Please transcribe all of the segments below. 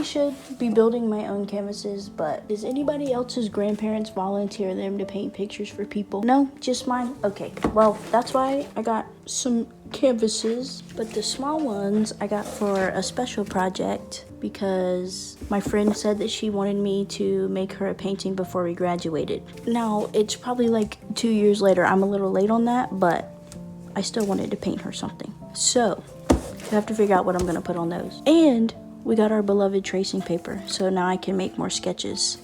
should be building my own canvases, but does anybody else's grandparents volunteer them to paint pictures for people? No, just mine? Okay, well, that's why I got some canvases, but the small ones I got for a special project because my friend said that she wanted me to make her a painting before we graduated. Now, it's probably like 2 years later. I'm a little late on that, but I still wanted to paint her something. So, I have to figure out what I'm gonna put on those. And we got our beloved tracing paper, so now I can make more sketches.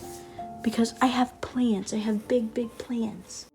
Because I have plans, I have big, big plans.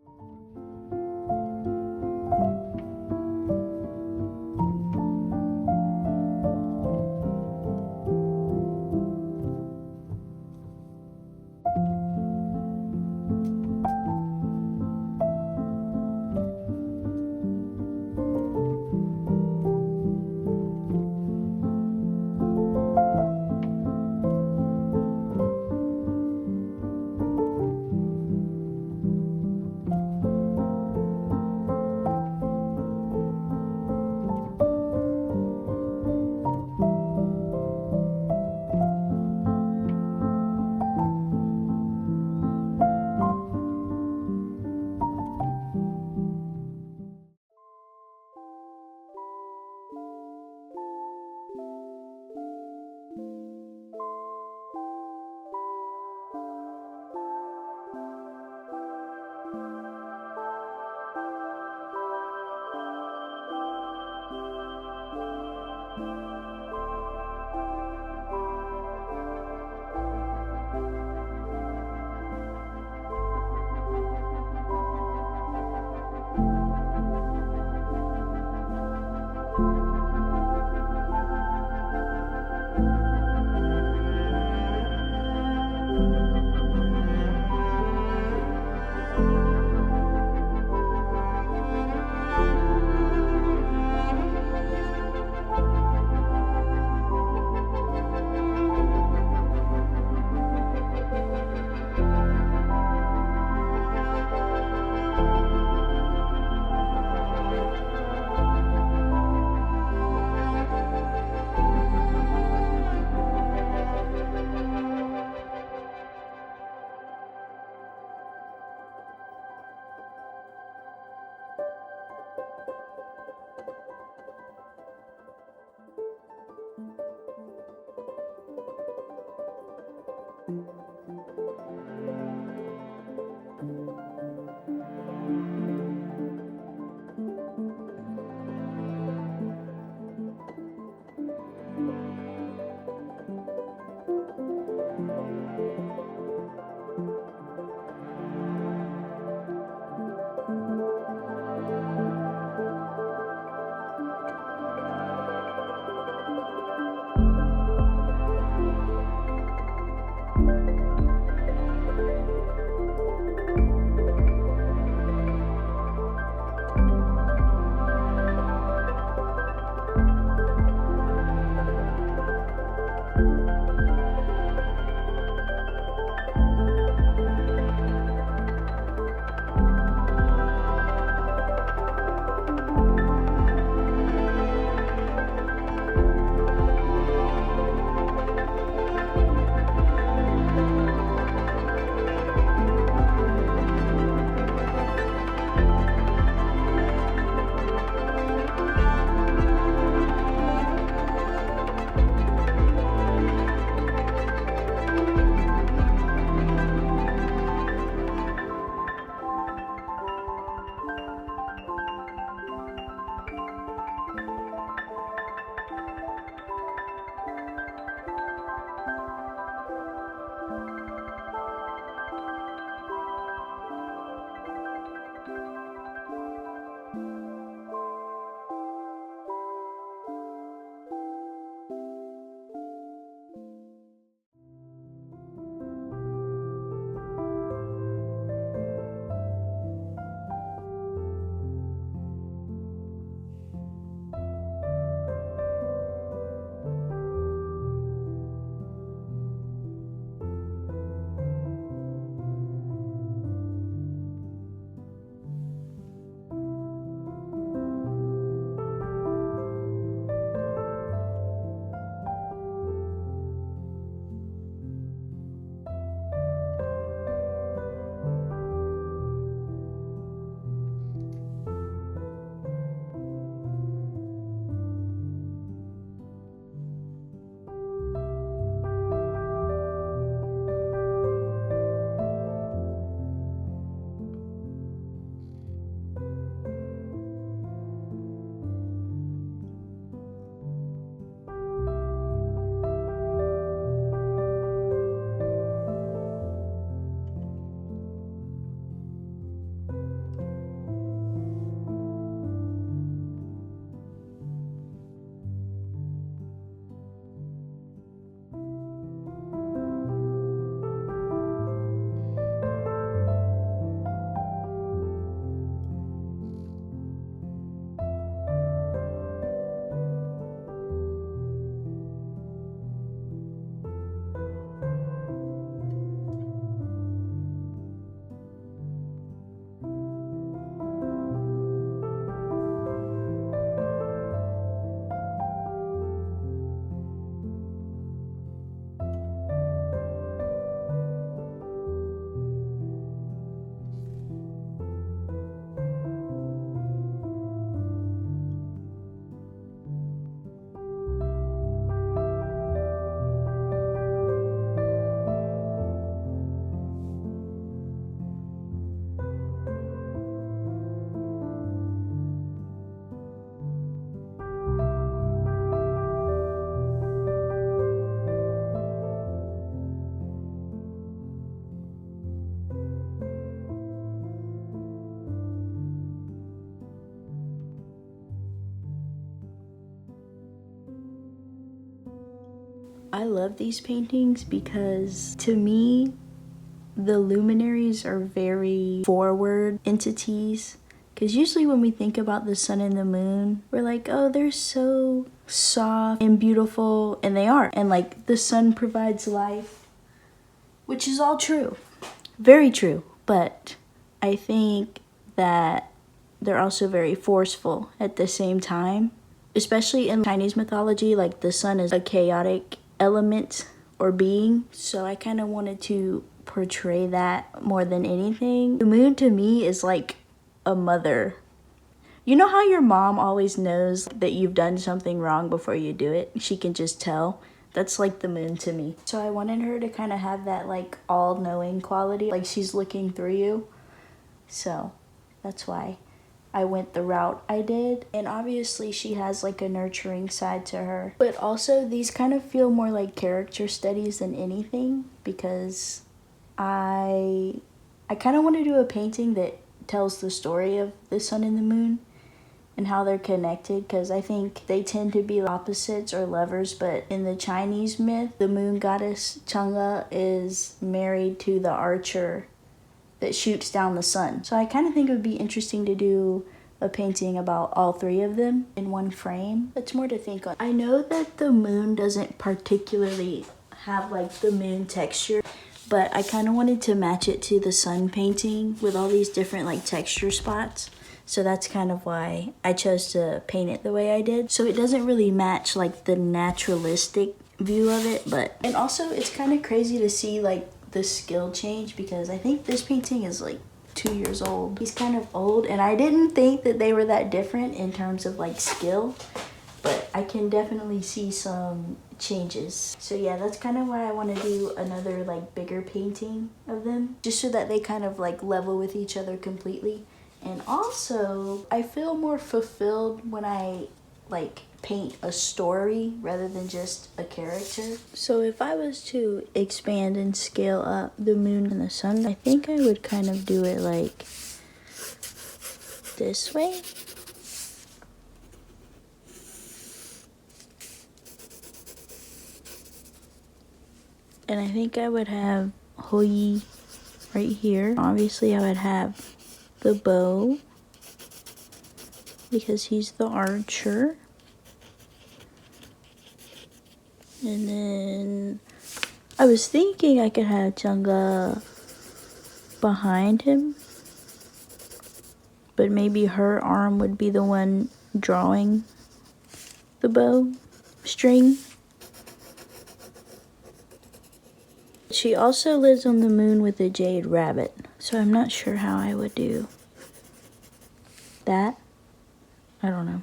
I love these paintings because to me, the luminaries are very forward entities. Because usually when we think about the sun and the moon, we're like, oh, they're so soft and beautiful. And they are. And like the sun provides life, which is all true. Very true. But I think that they're also very forceful at the same time. Especially in Chinese mythology, like the sun is a chaotic element or being. So I kind of wanted to portray that more than anything. The moon to me is like a mother. You know how your mom always knows that you've done something wrong before you do it? She can just tell. That's like the moon to me. So I wanted her to kind of have that like all-knowing quality, like she's looking through you. So that's why I went the route I did. And obviously she has like a nurturing side to her. But also these kind of feel more like character studies than anything, because I kind of want to do a painting that tells the story of the sun and the moon and how they're connected, because I think they tend to be opposites or lovers. But in the Chinese myth, the moon goddess Chang'e is married to the archer that shoots down the sun. So I kind of think it would be interesting to do a painting about all three of them in one frame. That's more to think on. I know that the moon doesn't particularly have like the moon texture, but I kind of wanted to match it to the sun painting with all these different like texture spots. So that's kind of why I chose to paint it the way I did. So it doesn't really match like the naturalistic view of it, but, and also it's kind of crazy to see like the skill change, because I think this painting is like 2 years old. He's kind of old, and I didn't think that they were that different in terms of like skill, but I can definitely see some changes. So yeah, that's kind of why I want to do another like bigger painting of them, just so that they kind of like level with each other completely. And also I feel more fulfilled when I like paint a story rather than just a character. So if I was to expand and scale up the moon and the sun, I think I would kind of do it like this way. And I think I would have Hoi right here. Obviously I would have the bow, because he's the archer. And then I was thinking I could have Chang'e behind him, but maybe her arm would be the one drawing the bow string. She also lives on the moon with a jade rabbit, so I'm not sure how I would do that. I don't know.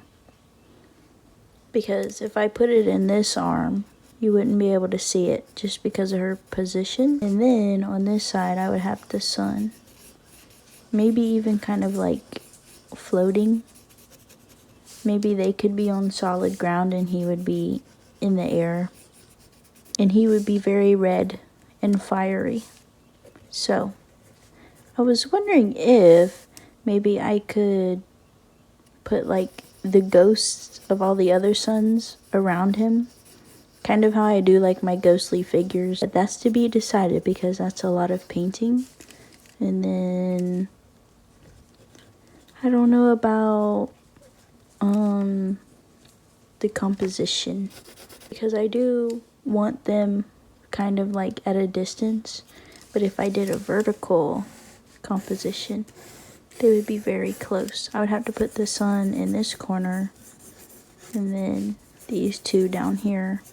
Because if I put it in this arm, you wouldn't be able to see it just because of her position. And then on this side, I would have the sun. Maybe even kind of like floating. Maybe they could be on solid ground and he would be in the air. And he would be very red and fiery. So I was wondering if maybe I could put like the ghosts of all the other suns around him, kind of how I do like my ghostly figures. But that's to be decided, because that's a lot of painting. And then I don't know about the composition, because I do want them kind of like at a distance, but if I did a vertical composition, they would be very close. I would have to put the sun in this corner and then these two down here,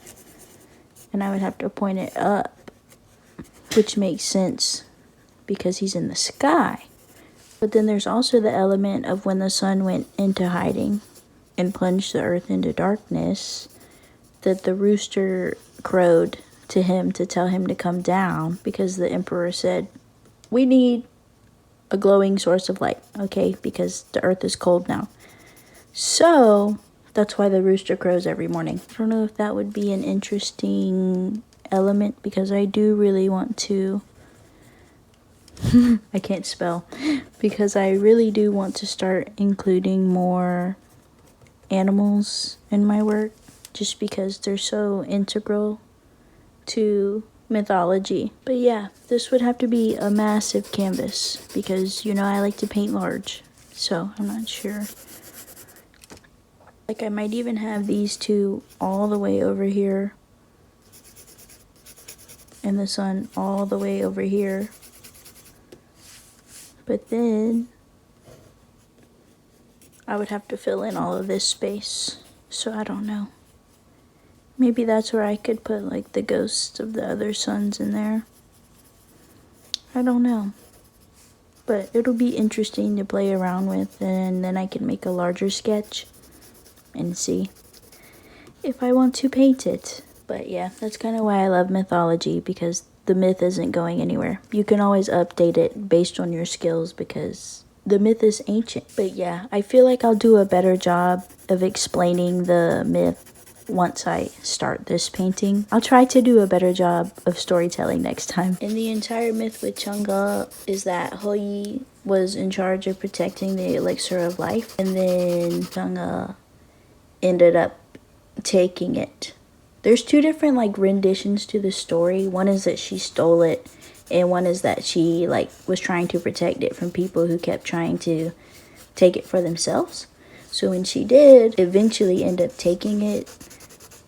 and I would have to point it up, which makes sense because he's in the sky. But then there's also the element of when the sun went into hiding and plunged the earth into darkness, that the rooster crowed to him to tell him to come down, because the emperor said, we need a glowing source of light, okay, because the earth is cold now. So that's why the rooster crows every morning. I don't know if that would be an interesting element, because I do really want to I can't spell, because I really do want to start including more animals in my work, just because they're so integral to mythology. But yeah, this would have to be a massive canvas because, you know, I like to paint large. So I'm not sure. Like, I might even have these two all the way over here and the sun all the way over here. But then I would have to fill in all of this space. So I don't know. Maybe that's where I could put like the ghosts of the other suns in there. I don't know. But it'll be interesting to play around with, and then I can make a larger sketch and see if I want to paint it. But yeah, that's kind of why I love mythology, because the myth isn't going anywhere. You can always update it based on your skills because the myth is ancient. But yeah, I feel like I'll do a better job of explaining the myth once I start this painting. I'll try to do a better job of storytelling next time. And the entire myth with Chang'e is that He was in charge of protecting the elixir of life, and then Chang'e ended up taking it. There's two different like renditions to the story. One is that she stole it, and one is that she like was trying to protect it from people who kept trying to take it for themselves. So when she did eventually end up taking it,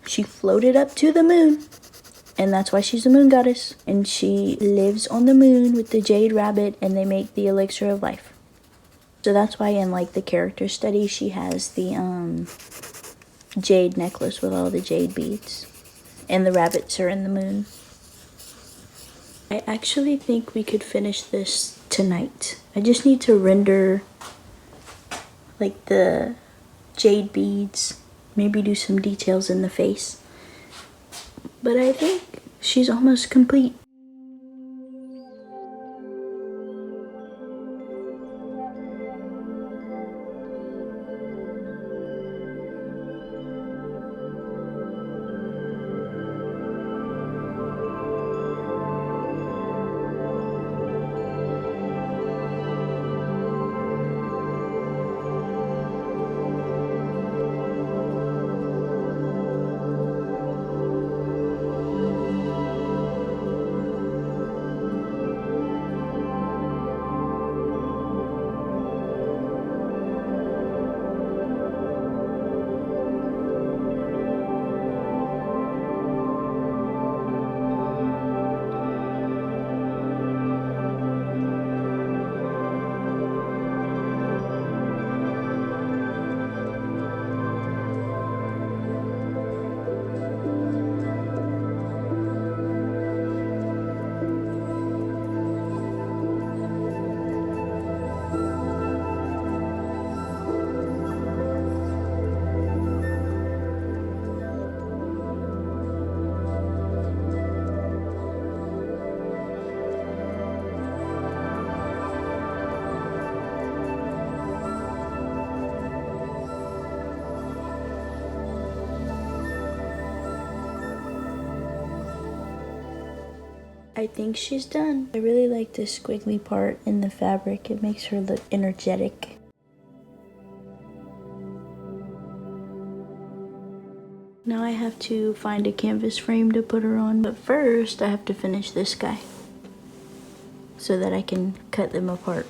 she floated up to the moon, and that's why she's a moon goddess. And she lives on the moon with the jade rabbit, and they make the elixir of life. So that's why in like the character study, she has the jade necklace with all the jade beads, and the rabbits are in the moon. I actually think we could finish this tonight. I just need to render like the jade beads, maybe do some details in the face. But I think she's almost complete. I think she's done. I really like this squiggly part in the fabric. It makes her look energetic. Now I have to find a canvas frame to put her on, but first I have to finish this guy so that I can cut them apart.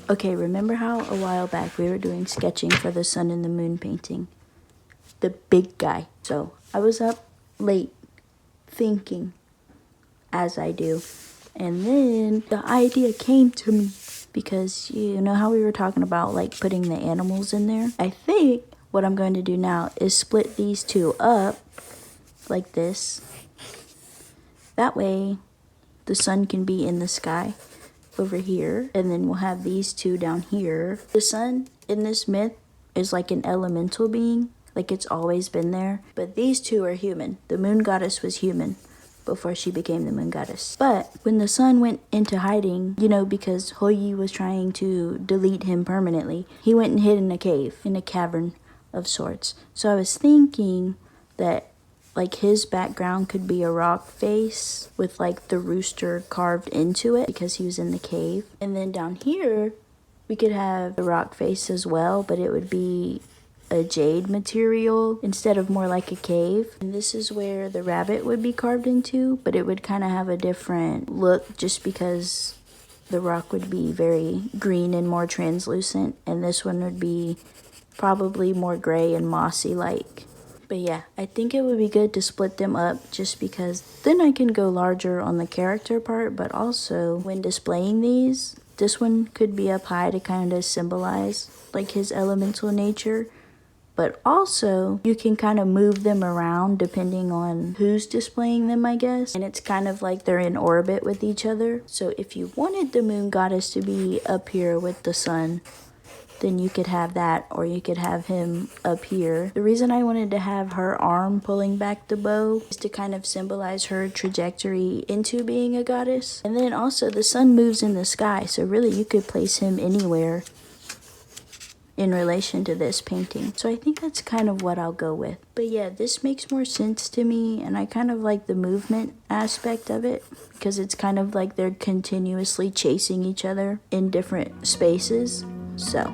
Okay, remember how a while back we were doing sketching for the sun and the moon painting? The big guy. So I was up late thinking, as I do, and then the idea came to me because you know how we were talking about like putting the animals in there? I think what I'm going to do now is split these two up like this. That way the sun can be in the sky over here, and then we'll have these two down here. The sun in this myth is like an elemental being, like it's always been there, but these two are human. The moon goddess was human before she became the moon goddess. But when the sun went into hiding, you know, because Hoyi was trying to delete him permanently, he went and hid in a cave, in a cavern of sorts. So I was thinking that like his background could be a rock face with like the rooster carved into it because he was in the cave. And then down here, we could have the rock face as well, but it would be a jade material instead of more like a cave. And this is where the rabbit would be carved into, but it would kind of have a different look just because the rock would be very green and more translucent, and this one would be probably more gray and mossy like. But yeah, I think it would be good to split them up just because then I can go larger on the character part, but also when displaying these, this one could be up high to kind of symbolize like his elemental nature. But also you can kind of move them around depending on who's displaying them, I guess. And it's kind of like they're in orbit with each other. So if you wanted the moon goddess to be up here with the sun, then you could have that, or you could have him up here. The reason I wanted to have her arm pulling back the bow is to kind of symbolize her trajectory into being a goddess. And then also the sun moves in the sky, so really you could place him anywhere in relation to this painting. So I think that's kind of what I'll go with. But yeah, this makes more sense to me, and I kind of like the movement aspect of it because it's kind of like they're continuously chasing each other in different spaces. So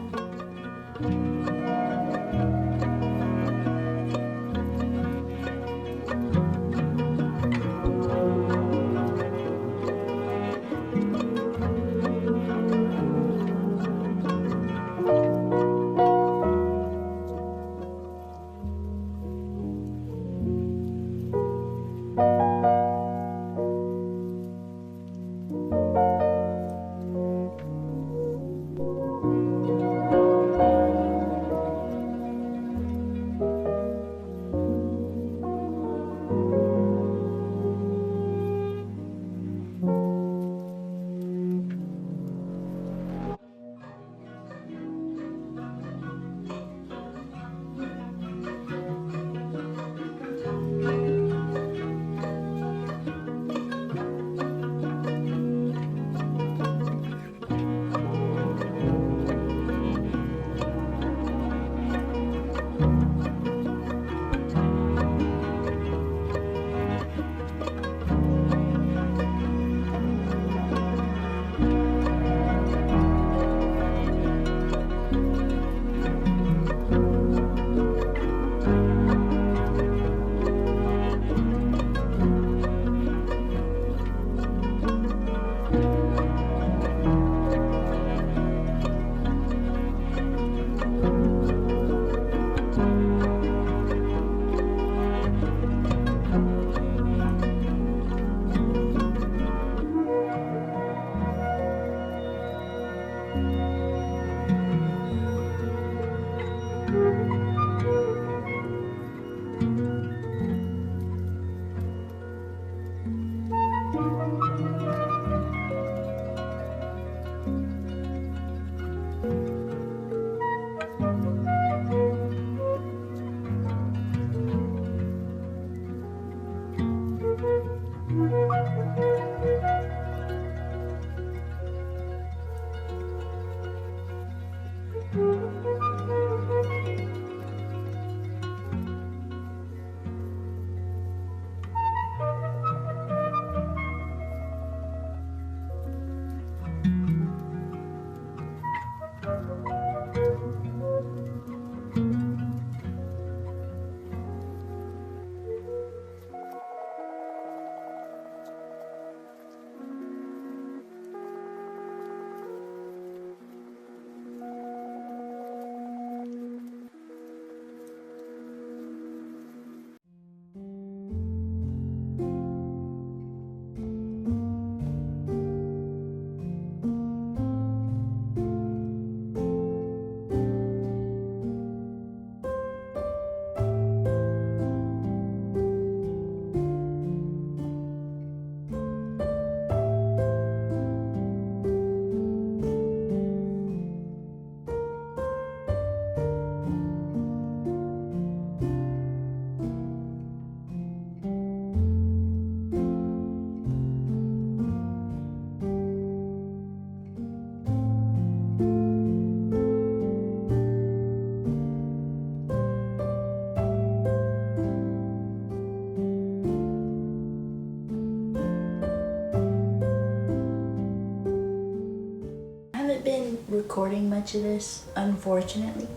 Been recording much of this, unfortunately.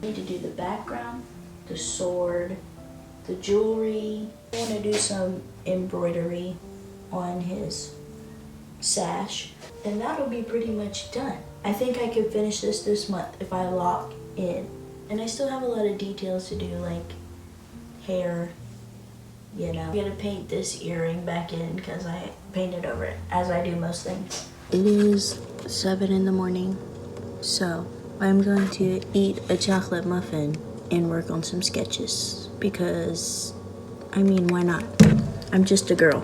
I need to do the background, the sword, the jewelry. I want to do some embroidery on his sash, and that'll be pretty much done. I think I could finish this month if I lock in. And I still have a lot of details to do, like hair, you know. I'm gonna paint this earring back in because I painted over it, as I do most things. It is 7 in the morning, so I'm going to eat a chocolate muffin and work on some sketches because, I mean, why not? I'm just a girl.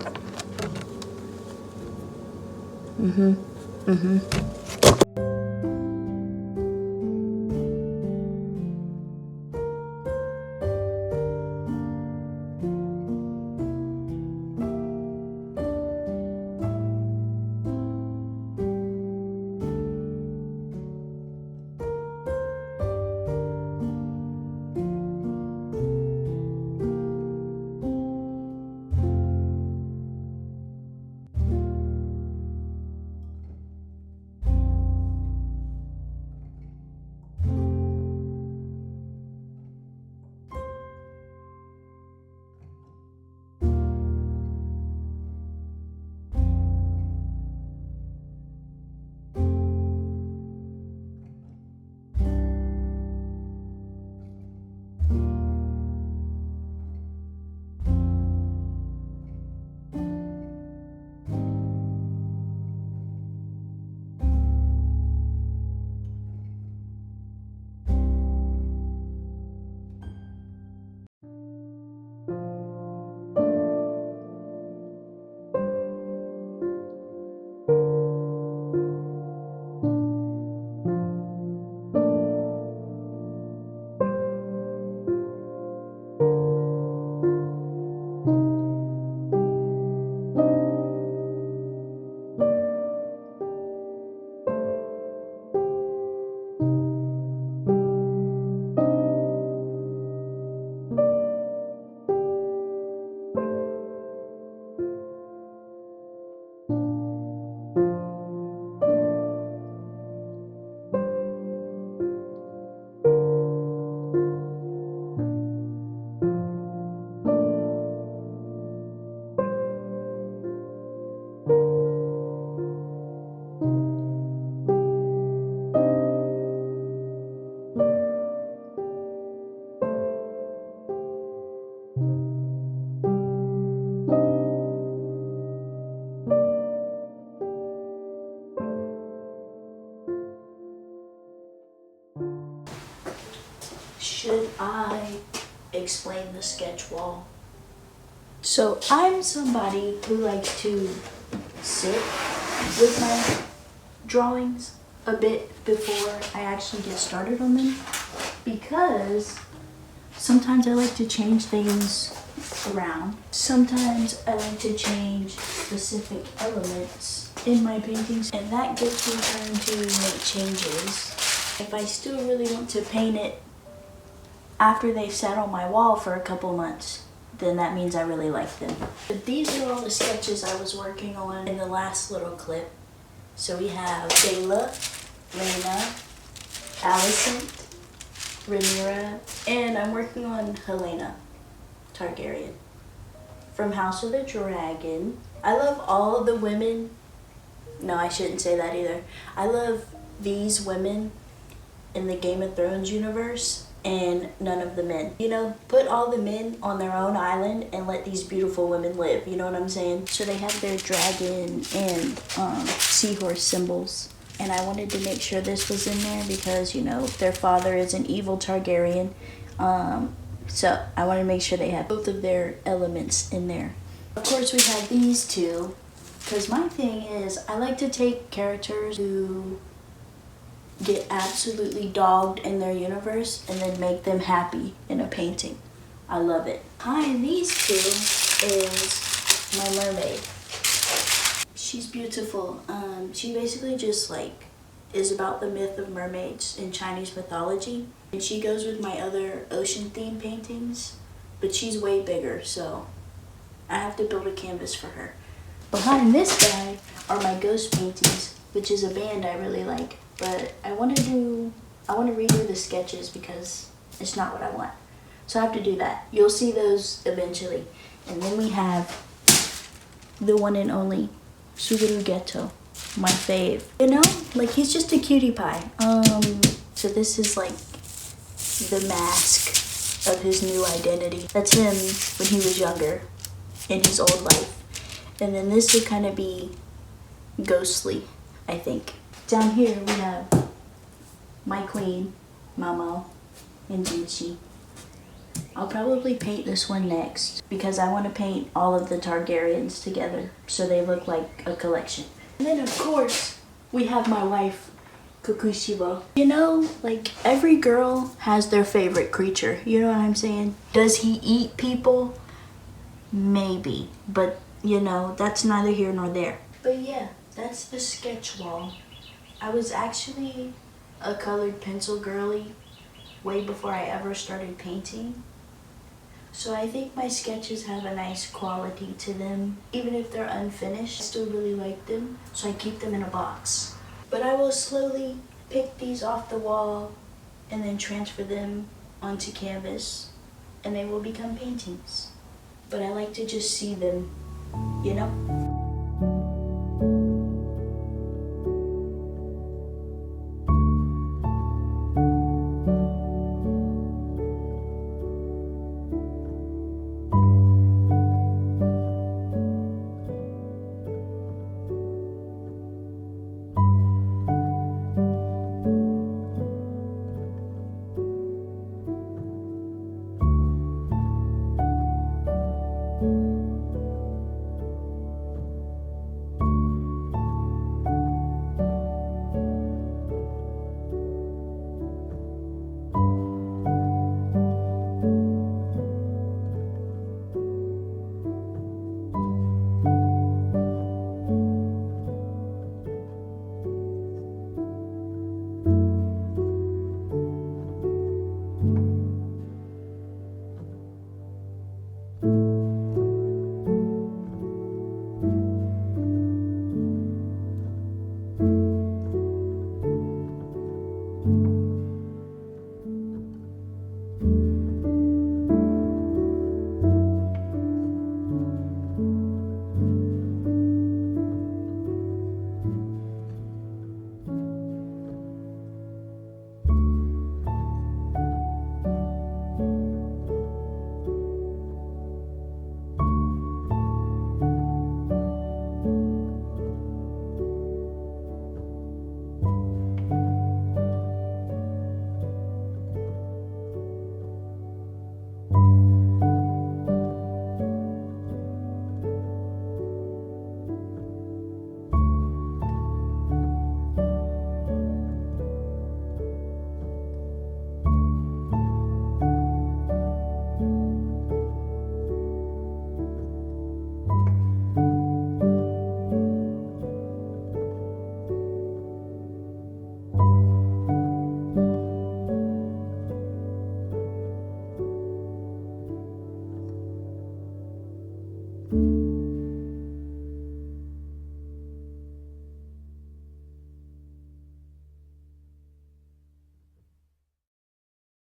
Should I explain the sketch wall? So I'm somebody who likes to sit with my drawings a bit before I actually get started on them, because sometimes I like to change things around. Sometimes I like to change specific elements in my paintings, and that gives me time to make changes. If I still really want to paint it after they've sat on my wall for a couple months, then that means I really like them. But these are all the sketches I was working on in the last little clip. So we have Bela, Lena, Allison, Rhaenyra, and I'm working on Helena Targaryen from House of the Dragon. I love all of the women. No, I shouldn't say that either. I love these women in the Game of Thrones universe and none of the men. You know, put all the men on their own island and let these beautiful women live. You know what I'm saying? So they have their dragon and seahorse symbols. And I wanted to make sure this was in there because, you know, their father is an evil Targaryen. So I want to make sure they have both of their elements in there. Of course, we have these two, because my thing is I like to take characters who get absolutely dogged in their universe and then make them happy in a painting. I love it. Behind these two is my mermaid. She's beautiful. She basically just like is about the myth of mermaids in Chinese mythology. And she goes with my other ocean themed paintings, but she's way bigger, so I have to build a canvas for her. Behind this guy are my ghost paintings, which is a band I really like, but I want to redo the sketches because it's not what I want. So I have to do that. You'll see those eventually. And then we have the one and only Suguru Geto, my fave. You know, like he's just a cutie pie. So this is like the mask of his new identity. That's him when he was younger in his old life. And then this would kind of be ghostly, I think. Down here we have my queen, Miao, and Jinchi. I'll probably paint this one next because I want to paint all of the Targaryens together so they look like a collection. And then of course, we have my wife, Kokushiba. You know, like every girl has their favorite creature. You know what I'm saying? Does he eat people? Maybe, but you know, that's neither here nor there. But yeah, that's the sketch wall. I was actually a colored pencil girly way before I ever started painting. So I think my sketches have a nice quality to them. Even if they're unfinished, I still really like them, so I keep them in a box. But I will slowly pick these off the wall and then transfer them onto canvas, and they will become paintings. But I like to just see them, you know? you.